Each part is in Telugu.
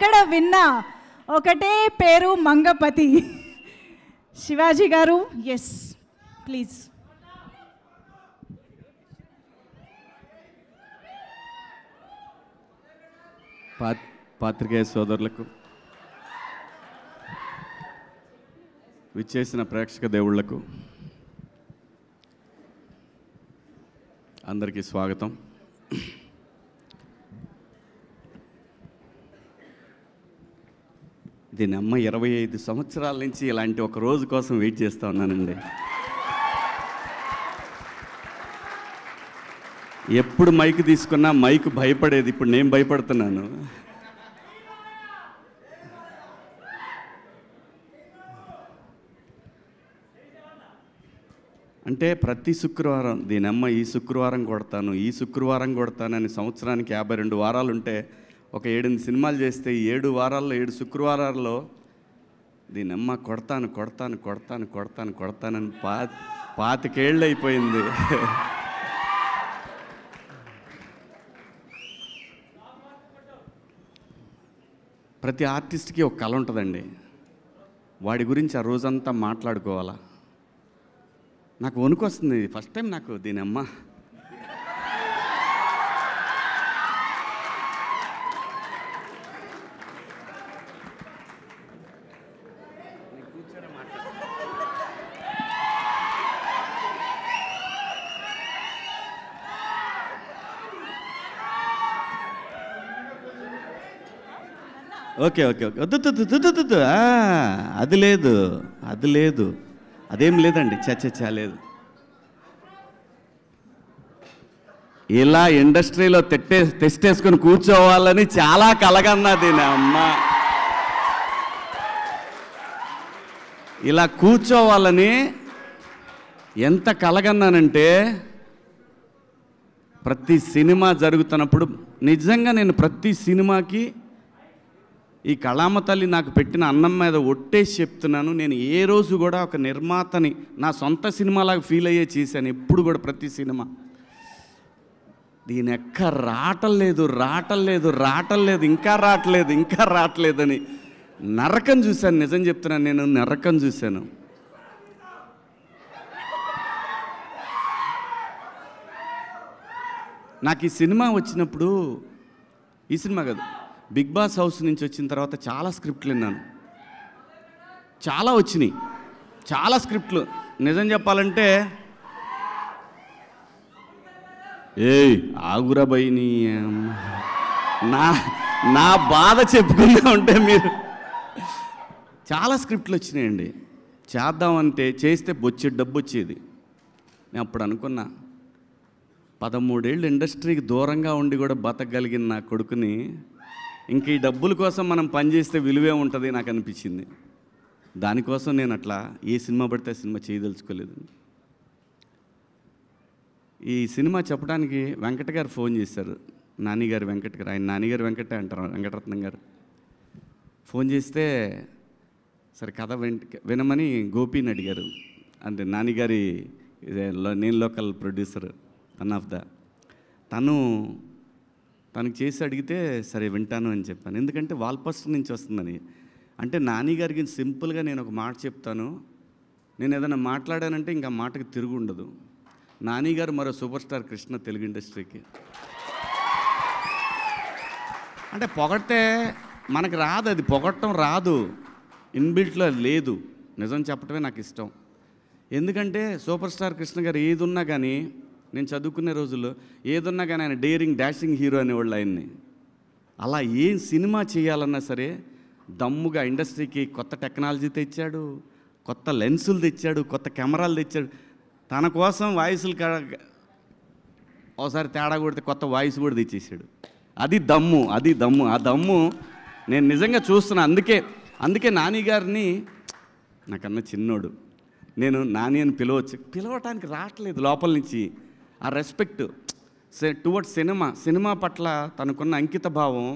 ఎక్కడ విన్నా ఒకటే పేరు మంగపతి. శివాజీ గారు, ఎస్ ప్లీజ్. పాత్రికేయ సోదరులకు, విచ్చేసిన ప్రేక్షక దేవుళ్లకు అందరికీ స్వాగతం. దీని అమ్మ 25 సంవత్సరాల నుంచి ఇలాంటి ఒక రోజు కోసం వెయిట్ చేస్తూ ఉన్నానండి. ఎప్పుడు మైక్ తీసుకున్నా మైక్ భయపడేది, ఇప్పుడు నేను భయపడుతున్నాను. అంటే ప్రతి శుక్రవారం దీనమ్మ ఈ శుక్రవారం కొడతాను, ఈ శుక్రవారం కొడతానని సంవత్సరానికి 52 వారాలు ఉంటే ఒక 7 సినిమాలు చేస్తే 7 వారాల్లో 7 శుక్రవారాల్లో దీనమ్మ కొడతాను కొడతాను కొడతాను కొడతాను కొడతానని 25 ఏళ్ళు అయిపోయింది. ప్రతి ఆర్టిస్ట్కి ఒక కళ ఉంటుందండి. వాడి గురించి ఆ రోజంతా మాట్లాడుకోవాలా. నాకు వణుకు వస్తుంది ఫస్ట్ టైం నాకు దీనమ్మ. ఓకే ఓకే ఓకే వద్దు అది లేదు, అది లేదు, అదేం లేదండి. చచ్చా లేదు. ఇలా ఇండస్ట్రీలో తెస్టేసుకొని కూర్చోవాలని చాలా కలగన్నది నా అమ్మ. ఇలా కూర్చోవాలని ఎంత కలగన్నానంటే, ప్రతి సినిమా జరుగుతున్నప్పుడు నిజంగా నేను ప్రతి సినిమాకి ఈ కళామ తల్లి నాకు పెట్టిన అన్నం మీద ఒట్టేసి చెప్తున్నాను, నేను ఏ రోజు కూడా ఒక నిర్మాతని నా సొంత సినిమాలాగా ఫీల్ అయ్యే చేశాను ఎప్పుడు కూడా. ప్రతి సినిమా దీని ఎక్క రావట్లేదు ఇంకా రావట్లేదని నరకం చూశాను. నిజం చెప్తున్నాను, నేను నరకం చూశాను. నాకు ఈ సినిమా వచ్చినప్పుడు, ఈ సినిమా కాదు, బిగ్ బాస్ హౌస్ నుంచి వచ్చిన తర్వాత చాలా స్క్రిప్ట్లు విన్నాను. చాలా వచ్చినాయి, చాలా స్క్రిప్ట్లు. నిజం చెప్పాలంటే ఆగురా బైని నా బాధ చెప్పుకుందా ఉంటే మీరు. చాలా స్క్రిప్ట్లు వచ్చినాయండి. చేద్దామంటే చేస్తే బొచ్చేది డబ్బు వచ్చేది. నేను అప్పుడు అనుకున్నా, 13 ఏళ్ళు ఇండస్ట్రీకి దూరంగా ఉండి కూడా బతకగలిగిన నా కొడుకుని ఇంక ఈ డబ్బుల కోసం మనం పనిచేస్తే విలువే ఉంటుంది నాకు అనిపించింది. దానికోసం నేను అట్లా ఏ సినిమా పడితే సినిమా చేయదలుచుకోలేదు. ఈ సినిమా చెప్పడానికి వెంకట గారు ఫోన్ చేశారు. నానిగారు వెంకట గారు, ఆయన నానిగారు వెంకటే అంటారు, వెంకటరత్నం గారు. ఫోన్ చేస్తే సరే కథ వినమని గోపిని అడిగారు. అంటే నానిగారి నేను local producer one of the. తనకు చేసి అడిగితే సరే వింటాను అని చెప్పాను. ఎందుకంటే వాల్పోస్టర్ నుంచి వస్తుందని. అంటే నానిగారికి సింపుల్గా నేను ఒక మాట చెప్తాను, నేను ఏదైనా మాట్లాడానంటే ఇంకా మాటకి తిరుగు ఉండదు. నానిగారు మరో సూపర్ స్టార్ కృష్ణ తెలుగు ఇండస్ట్రీకి. అంటే పొగడితే మనకు రాదు, అది పొగడటం రాదు, ఇన్బిల్ట్లో లేదు. నిజం చెప్పటమే నాకు ఇష్టం. ఎందుకంటే సూపర్ స్టార్ కృష్ణ గారు ఏది ఉన్నా కానీ, నేను చదువుకునే రోజుల్లో ఏదున్నా కానీ ఆయన డేరింగ్ డాషింగ్ హీరో అనేవాళ్ళు ఆయన్ని. అలా ఏం సినిమా చేయాలన్నా సరే దమ్ముగా ఇండస్ట్రీకి కొత్త టెక్నాలజీ తెచ్చాడు, కొత్త లెన్సులు తెచ్చాడు, కొత్త కెమెరాలు తెచ్చాడు. తన కోసం వాయిస్లు ఒకసారి తేడా కొడితే కొత్త వాయిస్ కూడా తెచ్చేసాడు. అది దమ్ము. ఆ దమ్ము నేను నిజంగా చూస్తున్నా. అందుకే నాని గారిని, నాకన్నా చిన్నోడు, నేను నాని అని పిలవటానికి రావట్లేదు లోపల నుంచి. ఆ రెస్పెక్ట్ టువర్డ్స్ సినిమా పట్ల తనకున్న అంకిత భావం,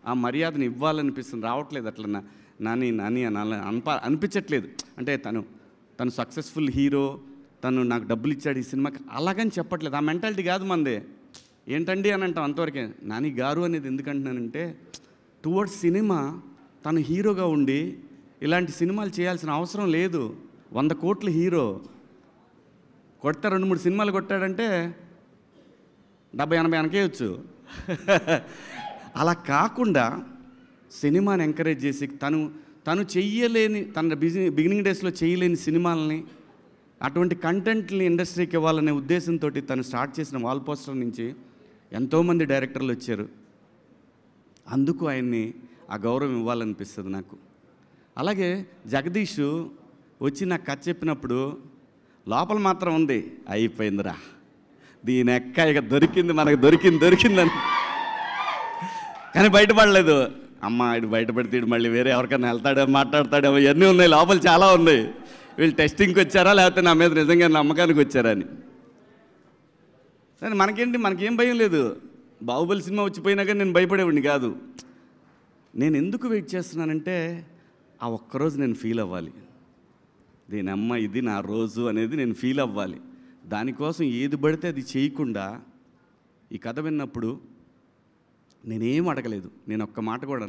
ఆ మర్యాదను ఇవ్వాలనిపిస్తుంది. రావట్లేదు అట్లా నాని అని అనిపించట్లేదు. అంటే తను సక్సెస్ఫుల్ హీరో, తను నాకు డబ్బులు ఇచ్చాడు ఈ సినిమాకి, అలాగని చెప్పట్లేదు. ఆ మెంటాలిటీ కాదు మందే. ఏంటండి అని అంటాం అంతవరకే. నాని గారు అనేది ఎందుకంటున్నానంటే, టువర్డ్స్ సినిమా తను హీరోగా ఉండి ఇలాంటి సినిమాలు చేయాల్సిన అవసరం లేదు. 100 కోట్ల హీరో కొడితే 2-3 సినిమాలు కొట్టాడంటే 70-80 వెనకేయచ్చు. అలా కాకుండా సినిమాని ఎంకరేజ్ చేసి తను చెయ్యలేని, తన బిగినింగ్ డేస్లో చేయలేని సినిమాలని, అటువంటి కంటెంట్ని ఇండస్ట్రీకి ఇవ్వాలనే ఉద్దేశంతో తను స్టార్ట్ చేసిన వాల్ పోస్టర్ నుంచి ఎంతోమంది డైరెక్టర్లు వచ్చారు. అందుకు ఆయన్ని ఆ గౌరవం ఇవ్వాలనిపిస్తుంది నాకు. అలాగే జగదీష్ వచ్చి నాకు కథ చెప్పినప్పుడు లోపల మాత్రం ఉంది, అయిపోయిందిరా దీని ఎక్క ఇక దొరికింది, మనకు దొరికిందని. కానీ బయటపడలేదు. అమ్మ ఇటు బయటపడితే ఇటు మళ్ళీ వేరే ఎవరికైనా వెళ్తాడో మాట్లాడతాడేమో, ఇవన్నీ ఉన్నాయి, లోపల చాలా ఉన్నాయి. వీళ్ళు టెస్టింగ్కి వచ్చారా లేకపోతే నా మీద నిజంగా నమ్మకానికి వచ్చారా అని. సరే మనకేంటి, మనకేం భయం లేదు. బాహుబలి సినిమా వచ్చిపోయినా కానీ నేను భయపడేవాడిని కాదు. నేను ఎందుకు వెయిట్ చేస్తున్నానంటే ఆ ఒక్కరోజు నేను ఫీల్ అవ్వాలి, దీని అమ్మ ఇది నా రోజు అనేది నేను ఫీల్ అవ్వాలి. దానికోసం ఏది పడితే అది చేయకుండా ఈ కథ విన్నప్పుడు నేనేం అడగలేదు. నేను ఒక్క మాట కూడా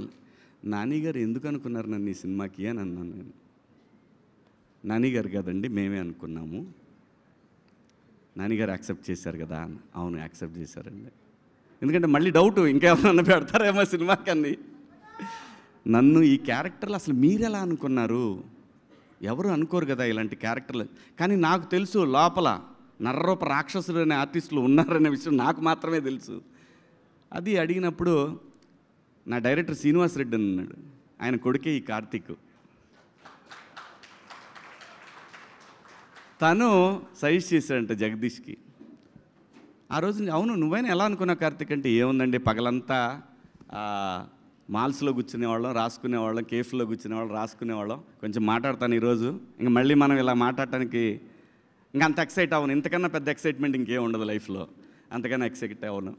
నాని గారు ఎందుకు అనుకున్నారు నన్ను ఈ సినిమాకి అని అన్నాను. నేను నాని గారు కదండి మేమే అనుకున్నాము. నాని గారు యాక్సెప్ట్ చేశారు కదా. అవును యాక్సెప్ట్ చేశారండి. ఎందుకంటే మళ్ళీ డౌట్ ఇంకేమన్నా పెడతారేమో సినిమాకి అని. నన్ను ఈ క్యారెక్టర్లు అసలు మీరెలా అనుకున్నారు, ఎవరు అనుకోరు కదా ఇలాంటి క్యారెక్టర్లు. కానీ నాకు తెలుసు లోపల నర్రరూప రాక్షసులు అనే ఆర్టిస్టులు ఉన్నారనే విషయం నాకు మాత్రమే తెలుసు. అది అడిగినప్పుడు నా డైరెక్టర్ శ్రీనివాస్ రెడ్డి అని ఉన్నాడు, ఆయన కొడుకే ఈ కార్తీక్. తను సజెస్ట్ చేశాడంట జగదీష్కి. ఆ రోజు అవును నువ్వైనా ఎలా అనుకున్నావు కార్తీక్ అంటే, ఏముందండి పగలంతా మాల్స్లో కూర్చునేవాళ్ళం, రాసుకునేవాళ్ళం, కేఫ్లో కూర్చునేవాళ్ళం, రాసుకునేవాళ్ళం, కొంచెం మాట్లాడతాను ఈరోజు, ఇంక మళ్ళీ మనం ఇలా మాట్లాడటానికి ఇంకా అంత ఎక్సైట్ అవ్వను. ఇంతకన్నా పెద్ద ఎక్సైట్మెంట్ ఇంకేం ఉండదు లైఫ్లో, అంతకన్నా ఎక్సైట్ అవ్వను.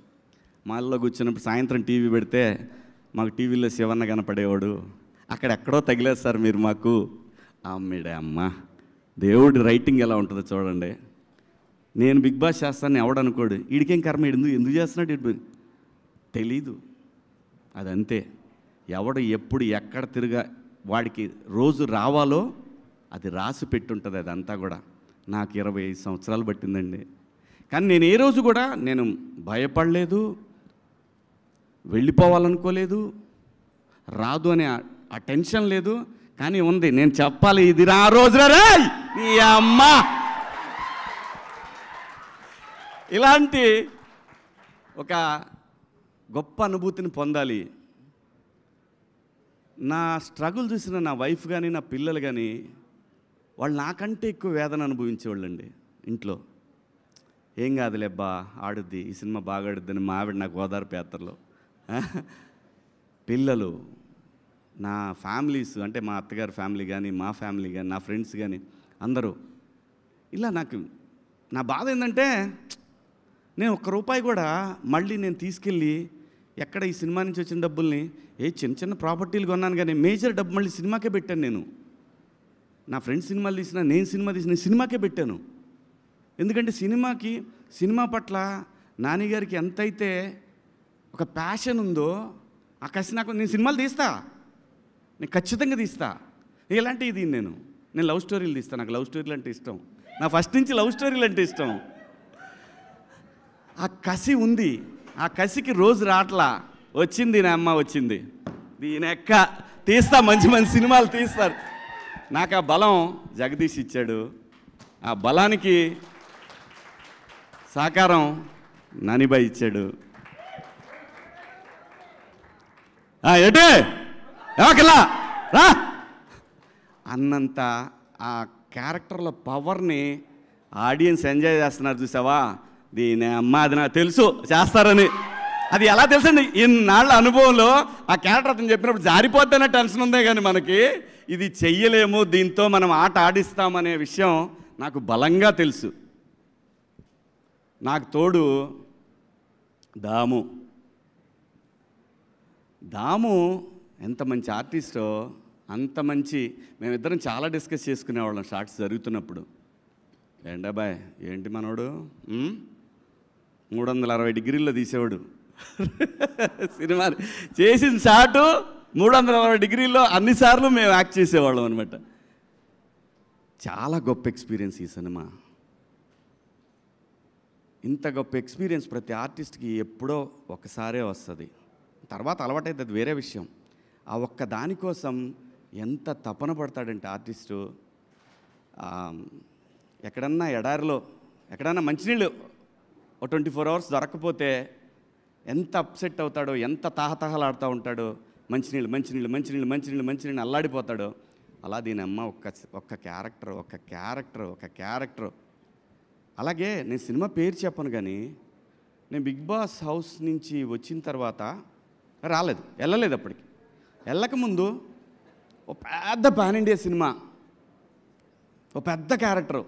మాల్లో కూర్చున్నప్పుడు సాయంత్రం టీవీ పెడితే మాకు టీవీలో శివన్న కనపడేవాడు, అక్కడెక్కడో తగిలేదు సార్ మీరు మాకు. అమ్మేడే అమ్మ, దేవుడి రైటింగ్ ఎలా ఉంటుందో చూడండి. నేను బిగ్ బాస్ చేస్తాను ఎవడనుకోడు, వీడికేం కర్మ, ఎందుకు చేస్తున్నాడు ఇటు తెలీదు. అదంతే, ఎవడు ఎప్పుడు ఎక్కడ తిరిగా వాడికి రోజు రావాలో అది రాసి పెట్టుంటుంది. అదంతా కూడా నాకు 25 సంవత్సరాలు పట్టిందండి. కానీ నేను ఏ రోజు కూడా నేను భయపడలేదు, వెళ్ళిపోవాలనుకోలేదు, రాదు అనే ఆ టెన్షన్ లేదు. కానీ ఉంది, నేను చెప్పాలి ఇది ఆ రోజున రే నీ అమ్మ. ఇలాంటి ఒక గొప్ప అనుభూతిని పొందాలి. నా స్ట్రగుల్ చూసిన నా వైఫ్ కానీ నా పిల్లలు కానీ వాళ్ళు నాకంటే ఎక్కువ వేదన అనుభవించేవాళ్ళండి. ఇంట్లో ఏం కాదులేబ్బా ఆడుద్ది, ఈ సినిమా బాగా ఆడుద్దని మా ఆవిడ నాకు ఓదార్పు యాత్రలో. పిల్లలు, నా ఫ్యామిలీస్ అంటే మా అత్తగారి ఫ్యామిలీ కానీ మా ఫ్యామిలీ కానీ నా ఫ్రెండ్స్ కానీ అందరూ ఇలా నాకు నా బాధ ఏంటంటే నేను ₹1 కూడా మళ్ళీ నేను తీసుకెళ్ళి ఎక్కడ ఈ సినిమా నుంచి వచ్చిన డబ్బుల్ని చిన్న చిన్న ప్రాపర్టీలు కొన్నాను కానీ మేజర్ డబ్బు మళ్ళీ సినిమాకే పెట్టాను. నేను నా ఫ్రెండ్స్ సినిమాలు తీసినా, నేను సినిమా తీసిన సినిమాకే పెట్టాను. ఎందుకంటే సినిమా పట్ల నాన్నగారికి ఎంతైతే ఒక ప్యాషన్ ఉందో ఆ కసి నాకు, నేను సినిమాలు తీస్తా, నేను ఖచ్చితంగా తీస్తా. ఇలాంటివి ఇది నేను లవ్ స్టోరీలు తీస్తాను, నాకు లవ్ స్టోరీలు అంటే ఇష్టం, నా ఫస్ట్ నుంచి లవ్ స్టోరీలు అంటే ఇష్టం. ఆ కసి ఉంది, ఆ కసికి రోజు రాట్లా, వచ్చింది నా అమ్మ వచ్చింది, దీని ఎక్క తీస్తా, మంచి మంచి సినిమాలు తీస్తారు. నాకు ఆ బలం జగదీష్ ఇచ్చాడు. ఆ బలానికి సహకారం నానిబాయ్ ఇచ్చాడు. ఎటే ఏమకల్లా రా అన్నంత ఆ క్యారెక్టర్ల పవర్ని ఆడియన్స్ ఎంజాయ్ చేస్తున్నారు. చూసావా, దీని అమ్మ అది నాకు తెలుసు చేస్తారని. అది ఎలా తెలుసండి, ఇన్నాళ్ళ అనుభవంలో ఆ క్యారెక్టర్ అతను చెప్పినప్పుడు జారిపోద్దనే టెన్షన్ ఉందే కానీ మనకి ఇది చెయ్యలేము, దీంతో మనం ఆట ఆడిస్తామనే విషయం నాకు బలంగా తెలుసు. నాకు తోడు దాము ఎంత మంచి ఆర్టిస్టో, అంత మంచి. మేమిద్దరం చాలా డిస్కస్ చేసుకునేవాళ్ళం షార్ట్స్ జరుగుతున్నప్పుడు. ఏంటబ్బాయ్ ఏంటి మనోడు 360 డిగ్రీల్లో తీసేవాడు. సినిమా చేసిన షాటు 360 డిగ్రీల్లో అన్నిసార్లు మేము యాక్ట్ చేసేవాళ్ళం అనమాట. చాలా గొప్ప ఎక్స్పీరియన్స్ ఈ సినిమా. ఇంత గొప్ప ఎక్స్పీరియన్స్ ప్రతి ఆర్టిస్ట్కి ఎప్పుడో ఒకసారే వస్తుంది. తర్వాత అలవాటైతే అది వేరే విషయం. ఆ ఒక్క దానికోసం ఎంత తపన పడతాడంటే ఆర్టిస్టు. ఎక్కడన్నా ఎడారిలో ఎక్కడన్నా మంచినీళ్ళు 24 అవర్స్ దొరకకపోతే ఎంత అప్సెట్ అవుతాడో, ఎంత తాహతహలాడుతూ ఉంటాడో. మంచినీళ్ళు అల్లాడిపోతాడో. అలా దీని అమ్మ ఒక్క క్యారెక్టర్. అలాగే నేను సినిమా పేరు చెప్పను, కానీ నేను బిగ్ బాస్ హౌస్ నుంచి వచ్చిన తర్వాత వెళ్ళలేదు. అప్పటికి వెళ్ళకముందు ఓ పెద్ద పాన్ ఇండియా సినిమా, ఓ పెద్ద క్యారెక్టరు.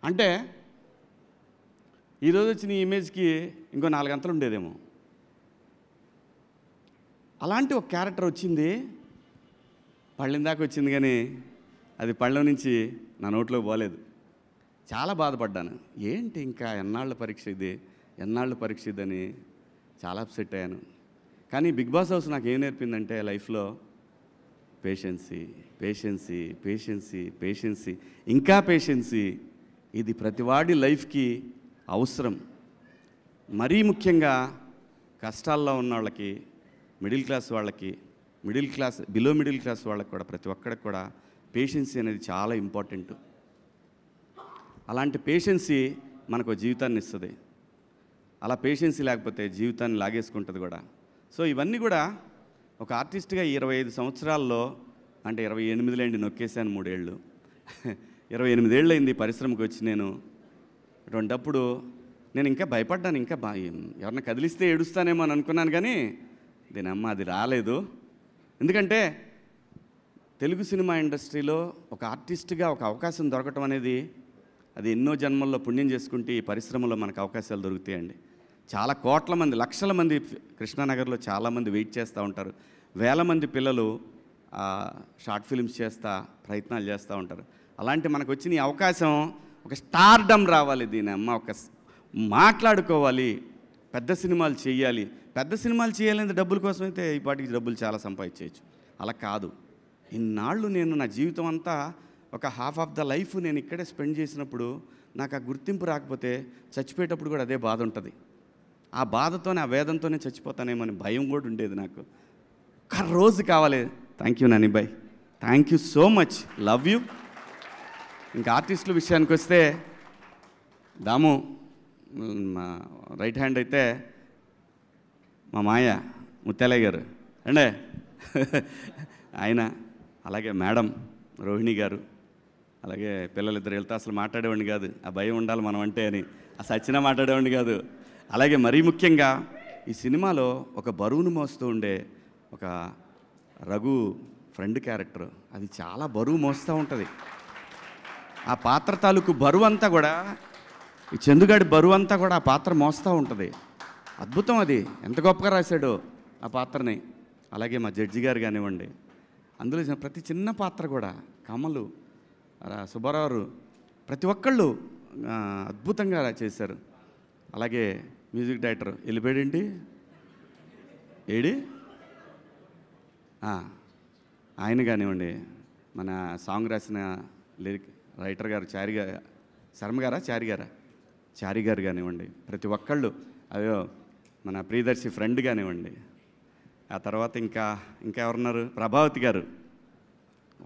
అంటే ఈరోజు వచ్చిన ఈ ఇమేజ్కి ఇంకో 4 గంటలు ఉండేదేమో. అలాంటి ఒక క్యారెక్టర్ వచ్చింది, పళ్ళిన దాకా వచ్చింది, కానీ అది పళ్ళ నుంచి నా నోట్లోకి పోలేదు. చాలా బాధపడ్డాను. ఏంటి ఇంకా ఎన్నాళ్ళ పరీక్ష ఇదని చాలా అప్సెట్ అయ్యాను. కానీ బిగ్ బాస్ హౌస్ నాకు ఏం నేర్పిందంటే లైఫ్లో పేషెన్సీ, ఇంకా పేషెన్సీ. ఇది ప్రతివాడి లైఫ్కి అవసరం. మరీ ముఖ్యంగా కష్టాల్లో ఉన్న వాళ్ళకి, బిలో మిడిల్ క్లాస్ వాళ్ళకి కూడా, ప్రతి ఒక్కడికి కూడా పేషెన్సీ అనేది చాలా ఇంపార్టెంట్. అలాంటి పేషెన్సీ మనకు జీవితాన్ని ఇస్తుంది. అలా పేషెన్సీ లేకపోతే జీవితాన్ని లాగేసుకుంటుంది కూడా. సో ఇవన్నీ కూడా ఒక ఆర్టిస్ట్గా 25 సంవత్సరాల్లో, అంటే 28 నొక్కేశాను 3 ఏళ్ళు. 28 ఏళ్ళు అయింది పరిశ్రమకు వచ్చి. నేను అటువంటప్పుడు నేను ఇంకా భయపడ్డాను. ఇంకా ఎవరన్నా కదిలిస్తే ఏడుస్తానేమో అని అనుకున్నాను, కానీ దీనమ్మ అది రాలేదు. ఎందుకంటే తెలుగు సినిమా ఇండస్ట్రీలో ఒక ఆర్టిస్ట్గా ఒక అవకాశం దొరకటం అనేది అది ఎన్నో జన్మల్లో పుణ్యం చేసుకుంటే ఈ పరిశ్రమలో మనకు అవకాశాలు దొరుకుతాయండి. చాలా కోట్ల మంది, లక్షల మంది కృష్ణానగర్లో చాలామంది వెయిట్ చేస్తూ ఉంటారు. వేల మంది పిల్లలు షార్ట్ ఫిల్మ్స్ ప్రయత్నాలు చేస్తూ ఉంటారు. అలాంటి మనకు వచ్చిన ఈ అవకాశం ఒక స్టార్డమ్ రావాలి. దీని అమ్మ ఒక మాట్లాడుకోవాలి, పెద్ద సినిమాలు చేయాలి. పెద్ద సినిమాలు చేయాలంటే డబ్బుల కోసం అయితే ఈ పాటికి డబ్బులు చాలా సంపాదించవచ్చు. అలా కాదు. ఇన్నాళ్ళు నేను నా జీవితం అంతా ఒక హాఫ్ ఆఫ్ ద లైఫ్ నేను ఇక్కడే స్పెండ్ చేసినప్పుడు నాకు ఆ గుర్తింపు రాకపోతే చచ్చిపోయేటప్పుడు కూడా అదే బాధ ఉంటుంది. ఆ బాధతోనే, ఆ వేదంతోనే చచ్చిపోతానేమో అని భయం కూడా ఉండేది నాకు. ఒక్క రోజు కావాలి. Thank you Nanibhai, thank you so much, love you. ఇంకా ఆర్టిస్టుల విషయానికి వస్తే దాము మా రైట్ హ్యాండ్ అయితే మా మాయ ముత్యాలయ్య గారు అండే ఆయన, అలాగే మేడం రోహిణి గారు, అలాగే పిల్లలిద్దరు వెళ్తే అసలు మాట్లాడేవాడిని కాదు. ఆ భయం ఉండాలి మనం అంటే అని, అసలు వచ్చినా మాట్లాడేవాడిని కాదు. అలాగే మరీ ముఖ్యంగా ఈ సినిమాలో ఒక బరువును మోస్తూ ఉండే ఒక రఘు ఫ్రెండ్ క్యారెక్టర్, అది చాలా బరువు మోస్తూ ఉంటుంది. ఆ పాత్ర తాలూకు బరువు అంతా కూడా, ఈ చందుగాడి బరువు అంతా కూడా ఆ పాత్ర మోస్తూ ఉంటుంది. అద్భుతం, అది ఎంత గొప్పగా రాశాడో ఆ పాత్రని. అలాగే మా జడ్జి గారు కానివ్వండి, అందులో ప్రతి చిన్న పాత్ర కూడా, కమలు, సుబ్బారావు, ప్రతి ఒక్కళ్ళు అద్భుతంగా చేశారు. అలాగే మ్యూజిక్ డైరెక్టర్ వెళ్ళిపోయాడేంటి ఆయన కానివ్వండి, మన సాంగ్ రాసిన లిరిక్ రైటర్ గారు చారి గారు కానివ్వండి, ప్రతి ఒక్కళ్ళు, అయ్యో మన ప్రియదర్శి ఫ్రెండ్ కానివ్వండి. ఆ తర్వాత ఇంకా ఎవరున్నారు, ప్రభావతి గారు,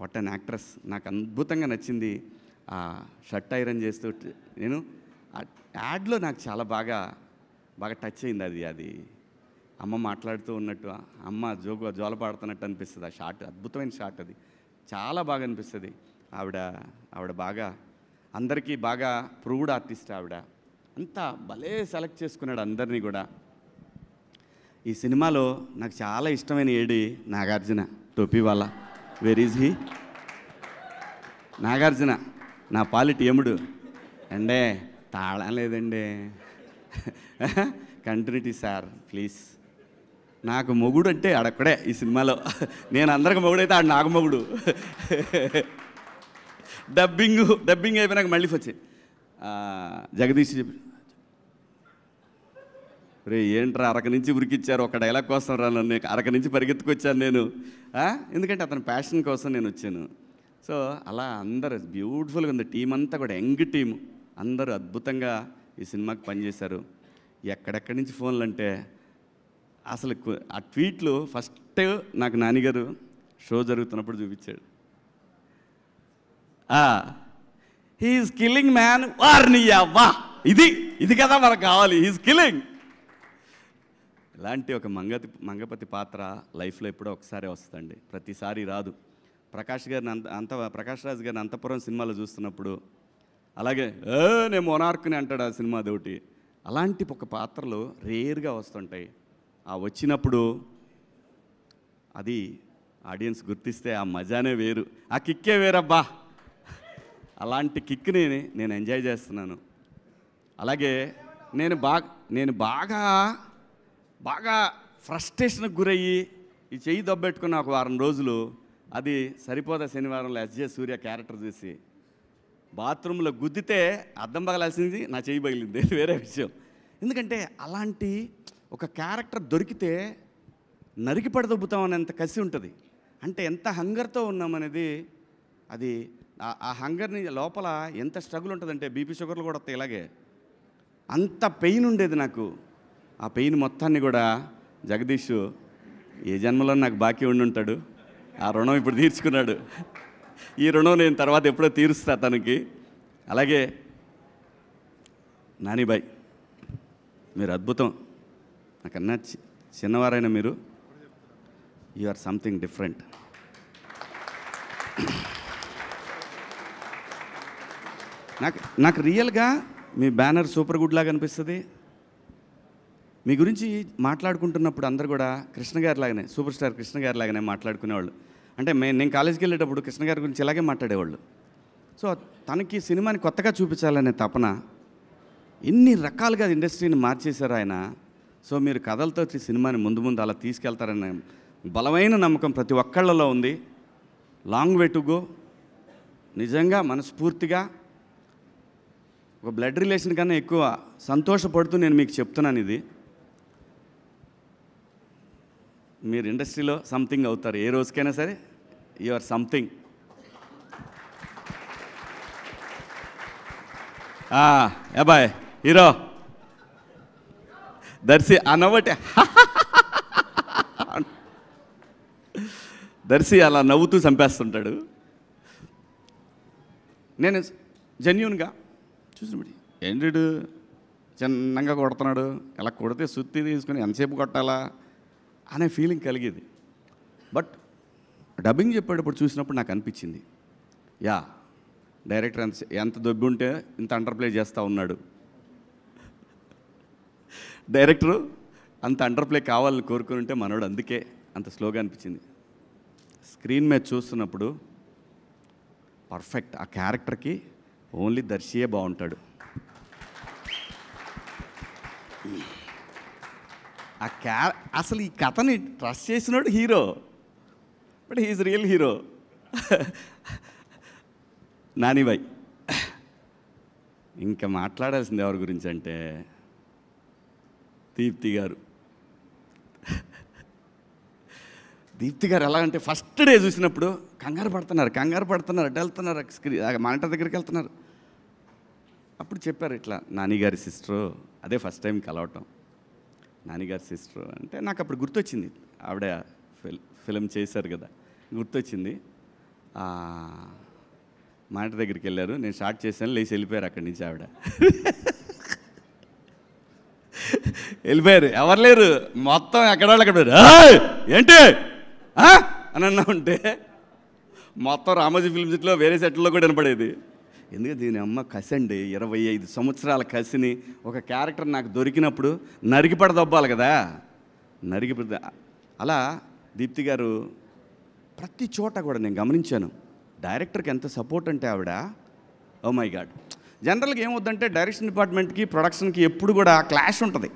వాట్ అన్ యాక్ట్రెస్. నాకు అద్భుతంగా నచ్చింది ఆ షర్ట్ ఐరన్ చేస్తూ. నేను యాడ్లో నాకు చాలా బాగా టచ్ అయింది. అది అమ్మ మాట్లాడుతూ ఉన్నట్టు, అమ్మ జోల పాడుతున్నట్టు అనిపిస్తుంది. ఆ షాట్ అద్భుతమైన షాట్, అది చాలా బాగా అనిపిస్తుంది. ఆవిడ బాగా అందరికీ బాగా ప్రూవ్డ్ ఆర్టిస్ట్. ఆవిడ అంతా భలే సెలెక్ట్ చేసుకున్నాడు అందరినీ కూడా. ఈ సినిమాలో నాకు చాలా ఇష్టమైన ఏడి నాగార్జున, టోపీ వాళ్ళ. Where is he? నాగార్జున నా పాలిటి యముడు అండే, తాళం లేదండి. Continuity sir please. నాకు మొగుడు అంటే ఆడక్కడే ఈ సినిమాలో. నేను అందరికి మొగుడు అయితే ఆడు నాకు మొగుడు. డబ్బింగ్ అయిపోయినాక మళ్ళీ వచ్చి జగదీష్ చెప్పి రే ఏంట్రా అరక నుంచి ఉరికిచ్చారు, ఒక డైలాగ్ కోసం రా నన్ను, అరక నుంచి పరిగెత్తుకొచ్చాను నేను, ఎందుకంటే అతని ప్యాషన్ కోసం నేను వచ్చాను. సో అలా అందరూ బ్యూటిఫుల్గా ఉంది, టీం అంతా కూడా యంగ్ టీం, అందరూ అద్భుతంగా ఈ సినిమాకి పనిచేశారు. ఎక్కడెక్కడి నుంచి ఫోన్లు అంటే అసలు ఆ ట్వీట్లు ఫస్ట్ నాకు నానిగారు షో జరుగుతున్నప్పుడు చూపించాడు. హీఈస్ కిల్లింగ్ మ్యాన్, వారిని అవ్వా, ఇది కదా మనకు కావాలి, హీఈస్ కిల్లింగ్. ఇలాంటి ఒక మంగపతి పాత్ర లైఫ్లో ఎప్పుడో ఒకసారి వస్తుందండి, ప్రతిసారి రాదు. ప్రకాష్ రాజ్ గారిని అంతపురం సినిమాలో చూస్తున్నప్పుడు అలాగే నేను మొనార్క్ని అంటాడు ఆ సినిమా అదొకటి. అలాంటి ఒక పాత్రలు రేర్గా వస్తుంటాయి. ఆ వచ్చినప్పుడు అది ఆడియన్స్ గుర్తిస్తే ఆ మజానే వేరు, ఆ కిక్కే వేరబ్బా. అలాంటి కిక్ని నేను ఎంజాయ్ చేస్తున్నాను. అలాగే నేను బాగా ఫ్రస్ట్రేషన్కి గురయ్యి ఈ చెయ్యి దొబ్బెట్టుకున్న ఒక వారం రోజులు, అది సరిపోదా శనివారంలో ఎస్జే సూర్య క్యారెక్టర్ చూసి బాత్రూంలో గుద్దితే అద్దం పగలాల్సింది నా చెయ్యి పగిలింది, వేరే విషయం. ఎందుకంటే అలాంటి ఒక క్యారెక్టర్ దొరికితే నరికి పడదొబ్బుతామనేంత కసి ఉంటుంది. అంటే ఎంత హంగర్తో ఉన్నామనేది, అది ఆ హంగర్ని లోపల ఎంత స్ట్రగుల్ ఉంటుందంటే బీపీ షుగర్లు కూడా వస్తాయి. ఇలాగే అంత పెయిన్ ఉండేది నాకు. ఆ పెయిన్ మొత్తాన్ని కూడా జగదీష్ ఏ జన్మలో నాకు బాకీ ఉండి ఉంటాడు, ఆ రుణం ఇప్పుడు తీర్చుకున్నాడు. ఈ రుణం నేను తర్వాత ఎప్పుడో తీరుస్తా తనకి. అలాగే నానిబాయ్, మీరు అద్భుతం. నాకన్నా చిన్నవారైనా మీరు, యు ఆర్ సంథింగ్ డిఫరెంట్. నాకు రియల్గా మీ బ్యానర్ సూపర్ గుడ్ లాగా అనిపిస్తుంది. మీ గురించి మాట్లాడుకుంటున్నప్పుడు అందరు కూడా కృష్ణ గారి లాగానే, సూపర్ స్టార్ కృష్ణ గారి లాగానే మాట్లాడుకునేవాళ్ళు. అంటే నేను కాలేజీకి వెళ్ళేటప్పుడు కృష్ణ గారి గురించి ఇలాగే మాట్లాడేవాళ్ళు. సో తనకి సినిమాని కొత్తగా చూపించాలనే తపన, ఎన్ని రకాలుగా ఇండస్ట్రీని మార్చేశారు ఆయన. సో మీరు కథలతో సినిమాని ముందు అలా తీసుకెళ్తారనే బలమైన నమ్మకం ప్రతి ఒక్కళ్ళలో ఉంది. Long way to go. నిజంగా మనస్ఫూర్తిగా ఒక బ్లడ్ రిలేషన్ కన్నా ఎక్కువ సంతోషపడుతూ నేను మీకు చెప్తున్నాను, ఇది మీరు ఇండస్ట్రీలో సంథింగ్ అవుతారు ఏ రోజుకైనా సరే. You or something. అబ్బాయ్ హీరో దర్శి అన్నవటే దర్శి అలా నవ్వుతూ చంపేస్తుంటాడు. నేను జెన్యూన్గా చూసినప్పుడు ఏంటి చిన్నగా కొడుతున్నాడు, ఇలా కొడితే సుత్తి తీసుకుని ఎంతసేపు కొట్టాలా అనే ఫీలింగ్ కలిగేది. బట్ డబ్బింగ్ చెప్పేటప్పుడు చూసినప్పుడు నాకు అనిపించింది, డైరెక్టర్ ఎంత దొబ్బి ఉంటే ఇంత అండర్ ప్లే చేస్తూ ఉన్నాడు. డైరెక్టరు అంత అండర్ ప్లే కావాలని కోరుకుని ఉంటే మనోడు అందుకే అంత స్లోగా అనిపించింది. స్క్రీన్ మీద చూస్తున్నప్పుడు పర్ఫెక్ట్. ఆ క్యారెక్టర్కి ఓన్లీ దర్శియే బాగుంటాడు. అసలు ఈ కథని ట్రస్ట్ చేసినాడు hero, but he's real hero. Nanibhai, ఇంకా మాట్లాడాల్సింది ఎవరి గురించి అంటే దీప్తి గారు. దీప్తి గారు ఎలా అంటే ఫస్ట్ డే చూసినప్పుడు కంగారు పడుతున్నారు, అటు వెళ్తున్నారు, మానిటర్ దగ్గరికి వెళ్తున్నారు. అప్పుడు చెప్పారు ఇట్లా నానిగారి సిస్టరు, అదే ఫస్ట్ టైం కలవటం. నానిగారి సిస్టరు అంటే నాకు అప్పుడు గుర్తొచ్చింది, ఆవిడ ఫిలిం చేశారు కదా, గుర్తొచ్చింది. మానిటర్ దగ్గరికి వెళ్ళారు, నేను స్టార్ట్ చేశాను, లేచి వెళ్ళిపోయారు అక్కడి నుంచి. ఆవిడ వెళ్ళిపోయారు, ఎవరు లేరు, మొత్తం ఎక్కడవాళ్ళు అక్కడ ఏంటి అని అన్నా ఉంటే మొత్తం రామోజీ ఫిల్మ్ సిటీలో వేరే సెట్లో కూడా వినపడేది. ఎందుకంటే దీని అమ్మ కసి అండి, 25 సంవత్సరాల కసిని ఒక క్యారెక్టర్ నాకు దొరికినప్పుడు నరికిపడదొబ్బాలి కదా, నరికిపడ. అలా దీప్తి గారు ప్రతి చోట కూడా నేను గమనించాను, డైరెక్టర్కి ఎంత సపోర్ట్ అంటే ఆవిడ, ఓ మై గాడ్. జనరల్గా ఏమవుతుందంటే డైరెక్షన్ డిపార్ట్మెంట్కి ప్రొడక్షన్కి ఎప్పుడు కూడా క్లాష్ ఉంటుంది,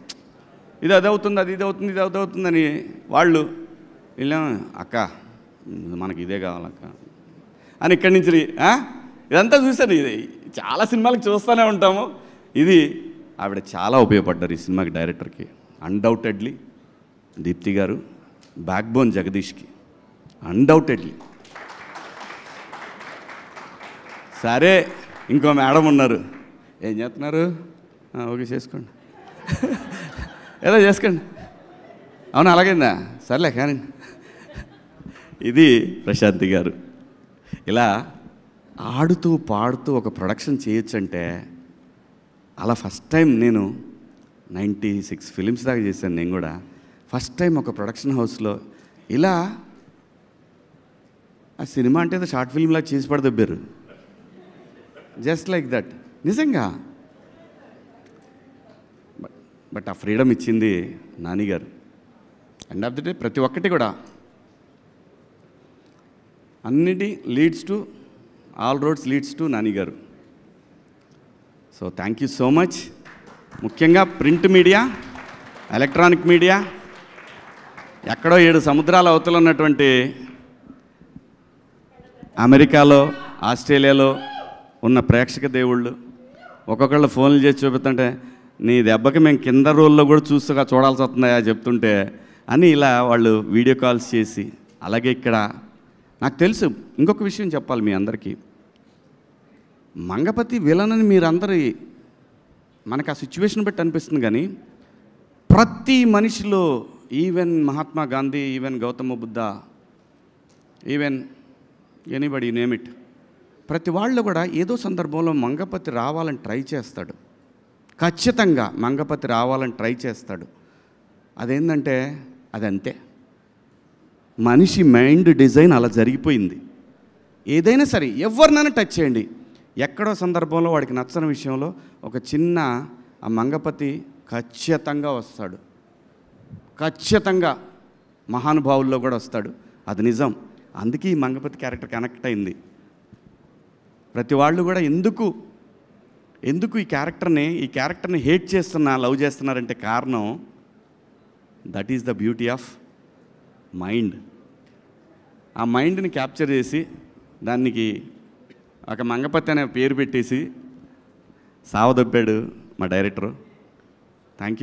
ఇది అదవుతుంది, ఇది అవుతుందని. వాళ్ళు వెళ్ళాం, అక్క మనకి ఇదే కావాలక్క అని ఇక్కడి నుంచి ఇదంతా చూశాను. ఇది చాలా సినిమాలకు చూస్తూనే ఉంటాము. ఇది ఆవిడ చాలా ఉపయోగపడ్డారు ఈ సినిమాకి, డైరెక్టర్కి అన్డౌటెడ్లీ దీప్తి గారు, బ్యాక్బోన్ జగదీష్కి, అన్డౌటెడ్లీ. సరే, ఇంకో మేడం ఉన్నారు, ఏం చేస్తున్నారు? ఓకే, చేసుకోండి, ఏదో చేసుకోండి. అవును, అలాగైందా? సర్లే కానీ. ఇది ప్రశాంతి గారు. ఇలా ఆడుతూ పాడుతూ ఒక ప్రొడక్షన్ చేయొచ్చంటే, అలా ఫస్ట్ టైం నేను 96 ఫిలిమ్స్ దాకా చేశాను. నేను కూడా ఫస్ట్ టైం ఒక ప్రొడక్షన్ హౌస్లో ఇలా ఆ సినిమా అంటే ఏదో షార్ట్ ఫిల్మ్ లాగా చేసి పడదబ్బారు, జస్ట్ లైక్ దట్. నిజంగా బట్ ఆ ఫ్రీడమ్ ఇచ్చింది నాని గారు. ఎండ్ ఆఫ్ ది డే ప్రతి ఒక్కటి కూడా అన్నిటి leads to, all roads leads to Nani garu. So thank you so much. ముఖ్యంగా ప్రింట్ మీడియా, ఎలక్ట్రానిక్ మీడియా, ఎక్కడో 7 సముద్రాల అవతల ఉన్నటువంటి అమెరికాలో, ఆస్ట్రేలియాలో ఉన్న ప్రేక్షక దేవుళ్ళు ఒక్కొక్కళ్ళు ఫోన్లు చేసి చూపిస్తుంటే, నీ దెబ్బకి మేము కింద రోల్లో కూడా చూడాల్సి వస్తుందా చెప్తుంటే అని ఇలా వాళ్ళు వీడియో కాల్స్ చేసి, అలాగే ఇక్కడ నాకు తెలుసు ఇంకొక విషయం చెప్పాలి మీ అందరికీ. మంగపతి విలన్ అని మీరందరూ మనకు ఆ సిచ్యువేషన్ బట్టి అనిపిస్తుంది, కానీ ప్రతి మనిషిలో, even Mahatma Gandhi, even Gautama Buddha, even anybody name it, ప్రతి వాళ్ళు కూడా ఏదో సందర్భంలో మంగపతి రావాలని ట్రై చేస్తాడు. ఖచ్చితంగా మంగపతి రావాలని ట్రై చేస్తాడు. అదేంటంటే అదంతే, మనిషి మైండ్ డిజైన్ అలా జరిగిపోయింది. ఏదైనా సరే ఎవరినైనా టచ్ చేయండి, ఎక్కడో సందర్భంలో వాడికి నచ్చని విషయంలో ఒక చిన్న ఆ మంగపతి ఖచ్చితంగా వస్తాడు. ఖచ్చితంగా మహానుభావుల్లో కూడా వస్తాడు, అది నిజం. అందుకే ఈ మంగపతి క్యారెక్టర్ కనెక్ట్ అయింది. ప్రతి వాళ్ళు కూడా ఎందుకు ఈ క్యారెక్టర్ని హేట్ చేస్తున్నా, లవ్ చేస్తున్నారంటే కారణం that is the beauty of mind. ఆ మైండ్ని క్యాప్చర్ చేసి దానికి ఒక మంగపతి అనే పేరు పెట్టేసి సావదొప్పాడు మా director. Thank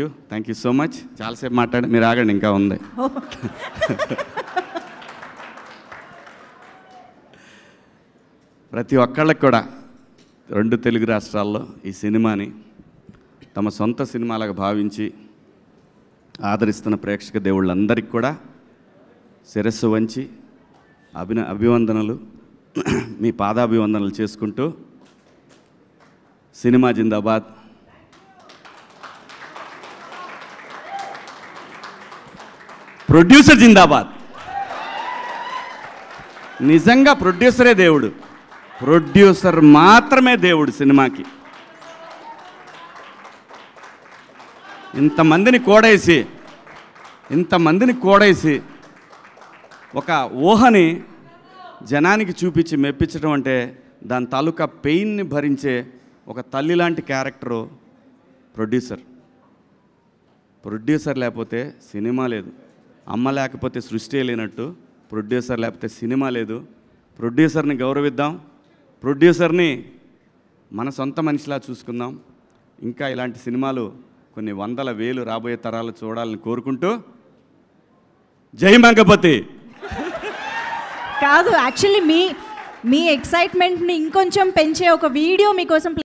you so much. చాలాసేపు మాట్లాడి, మీరు ఆగండి, ఇంకా ఉంది. ప్రతి ఒక్కళ్ళకి కూడా 2 తెలుగు రాష్ట్రాల్లో ఈ సినిమాని తమ సొంత సినిమాలాగా భావించి ఆదరిస్తున్న ప్రేక్షక దేవుళ్ళందరికీ కూడా శిరస్సు వంచి అభివందనలు, మీ పాదాభివందనలు చేసుకుంటూ, సినిమా జిందాబాద్, ప్రొడ్యూసర్ జిందాబాద్. నిజంగా ప్రొడ్యూసరే దేవుడు, ప్రొడ్యూసర్ మాత్రమే దేవుడు సినిమాకి. ఇంతమందిని కోడేసి ఒక ఊహని జనానికి చూపించి మెప్పించడం అంటే దాని తాలూకా పెయిన్ని భరించే ఒక తల్లి లాంటి క్యారెక్టరు ప్రొడ్యూసర్ లేకపోతే సినిమా లేదు. అమ్మ లేకపోతే సృష్టి లేనట్టు ప్రొడ్యూసర్ లేకపోతే సినిమా లేదు. ప్రొడ్యూసర్ని గౌరవిద్దాం, ప్రొడ్యూసర్ని మన సొంత మనిషిలా చూసుకుందాం. ఇంకా ఇలాంటి సినిమాలు కొన్ని 100,000 రాబోయే తరాలు చూడాలని కోరుకుంటూ, జై మంగపతి. కాదు, యాక్చువల్లీ మీ ఎక్సైట్మెంట్ని ఇంకొంచెం పెంచే ఒక వీడియో మీకోసం